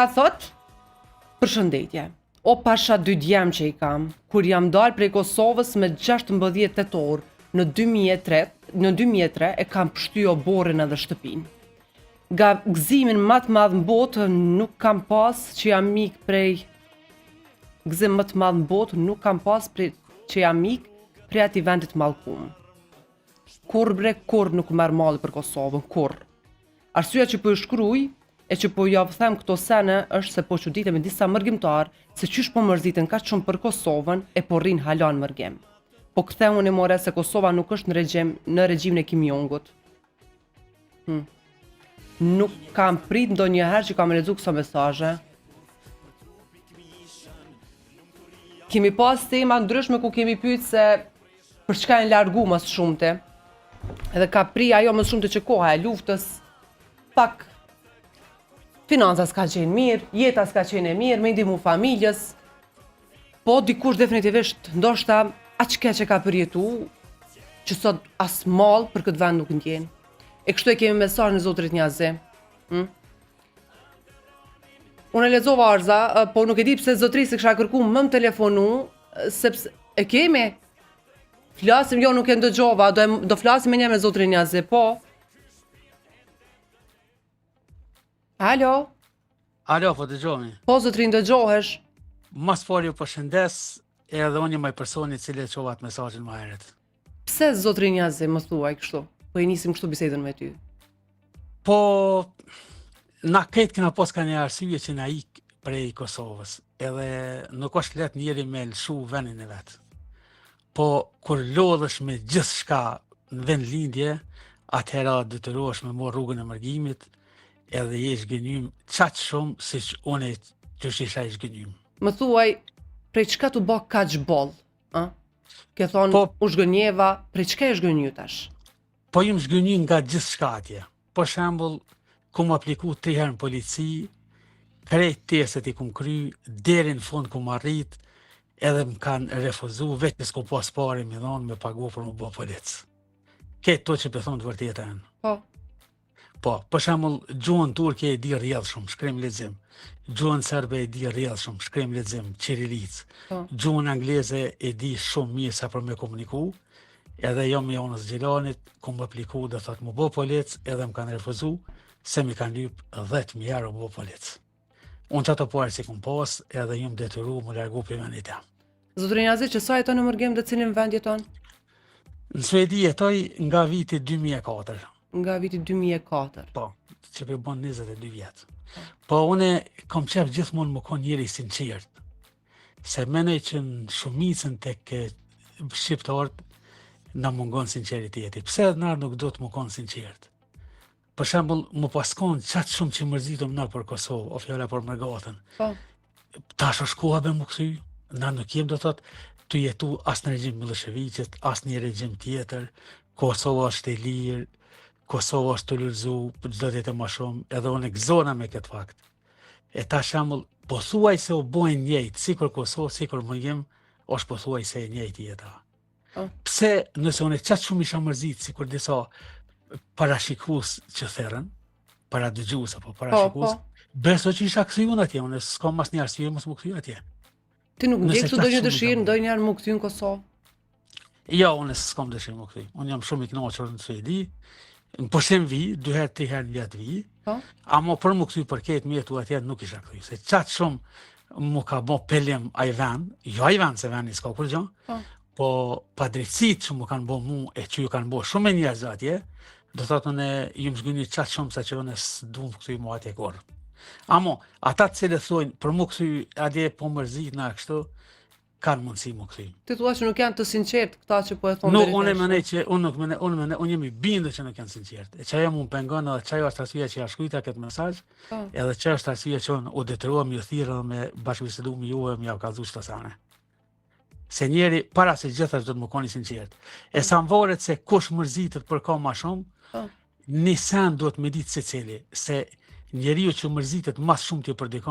A thot, përshëndetje, o pasha dy djem që i kam, kur jam dalë prej Kosovës me 16 tetor në 2003 e kam pështyo borin edhe shtëpin. Nga gëzimin më të madh në botë nuk kam pas që jam mik prej gëzim më të madh në botë nuk kam pas që jam mik prej atij vendit mallkum. Kur nuk merr malli për Kosovën, kur. Arsyeja që po ju shkruaj e që po ja them këto sene është se po çuditem me disa mërgjimtar se qysh po mërziten kaq shumë për Kosovën e po rrin hala në mërgjim. Po ktheu unë more se Kosova nuk është në regjimin e Kim Jong-ut. Nuk kam prit ndonjëherë që kam lexuar këto mesazhe. Kemi pas tema ndryshme ku kemi pyet se për çka janë largu më së shumti. Edhe ka pri ajo më shumë të që koha e luftës, pak financa s'ka qenë mirë, jeta s'ka qenë e mirë, me ndihmu familjes, po dikush definitivisht ndoshta aq keq e ka përjetu, që sot as mall për këtë vend nuk ndjen. E kështu e kemi mesazhin e Zotrit Njazi. Unë e lexova Arza, po nuk e di pse Zotrisi kisha kërkuar më në telefonu, sepse e kemi. Flasim, jo nuk e ndëgjova, do flasim me Zotrin Njazi, po. Alo? Alo, po dëgjoni. Po, Zotrin, dëgjohesh? Mas pari ju përshëndes, edhe unë jam ai personi i cili e çova atë mesazhin më herët. Pse Zotrin Njazi më thuaj kështu? Po i nisim kështu bisedën me ty. Po na këtë kena pas ka një arsye që na ik prej Kosovës, edhe nuk është lehtë njëri me lëshu vendin e vet. Po kur lodhesh me gjithçka në vend lindje, atëherë detyrohesh me marr rrugën e mërgjimit, edhe je zgënjym çaq shumë siç unë që isha i zgënjym. Më thuaj, prej çka tu bë kaq boll, ë? Ke thonë Po, u zgënjeva, prej çka e zgënjy tash? Po jam zgënjy nga gjithçka atje. Për shembull, ku më apliku 3 herë në polici, krejt testet i kum kry, deri në fund ku më arrit, edhe më kanë refuzu, vetë s'ku pas pare mi dhonë me pagu për më bë polic. Këtë to që për thonë të vërtetën. Po, për shembull, gjuhën turke e di rrjedh shumë, shkrim lexim. Gjuhën serbe e di rrjedh shumë, shkrim lexim, çirilic. Gjuhën angleze e di shumë mirë sa për me komuniku. Edhe jo me Jonës Gjilanit, ku më apliku dhe thot më bë polic, edhe më kanë refuzu, se mi kanë lyp 10.000 euro më bë polic. Unë që ato parë si kum pas, edhe jam detyru më largu për vendit jam. Zotrin Njazi, që sa jeton në mërgjim dhe cilin vend jeton? Në Suedi jetoj nga viti 2004. Nga viti 2004. Po, që për bon 22 vjetë. Po, une kom qef gjithmonë më konë njëri sinqert. Se menej që në shumicën tek shqiptarët na mungon sinceriteti. Pse na nuk do të më konë sinqert? Për shembull, më paskon qatë shumë që mërzitëm na për Kosovë, o fjala për Mërgatën. Tash është koha me më kthy, na nuk jem do thot të jetu as në regjim Miloševićit, as një regjim tjetër, Kosova është e lirë, Kosova është të lulzu, çdo ditë më shumë, edhe unë gëzona me këtë fakt. E ta shembull, po thuaj se u bojnë njëjtë, sikur Kosovë, sikur Mërgjim, është po thuaj se e njëjtë jeta. Pse nëse unë qatë shumë isha mërzit, sikur disa parashikues që therën, para dëgjues apo parashikues, beso që isha kthy unë atje, unë s'kam asnjë arsye mos më kthy atje. Ti nuk ndjek këtu ndonjë dëshirë ndonjëherë më kthy në Kosovë? Jo, unë s'kam dëshirë më kthy. Unë jam shumë i kënaqur në Suedi. Në pushim vi, 2 herë 3 herë në vjetë vi, ama për më kthy për këtë mjetu atje nuk isha kthy. Se qatë shumë mu ka bo pelim aj vend, jo aj vend se vendi s'ka kur gjë, po padrejtësit që mu kanë bo mu e që ju kanë bo shumë e njerëz atje, do thotë në ju më zgjuni qatë shumë sa që unë s'du më kthy mu atje kur. Amo, ata të cilë thojnë për mu kthy atje po mërzit na kështu, kanë mundësi më kthy. Ti thua që nuk janë të sinqert këta që po e thonë. Nuk, unë mendoj që unë jam i bindur që nuk janë sinqert. E çajo më pengon edhe çajo është arsyeja që ja shkruajta këtë mesazh, edhe çajo është arsyeja që unë u detyruam ju thirrë me bashkëbisedu me juve, më javë kallëzu çfarë sane. Se njeri para se gjithas do të më koni sinqert. E sa mvaret se kush mërzitet për ka më shumë, një sen duhet me ditë secili, se njeriu që mërzitet më shumë ti për dikon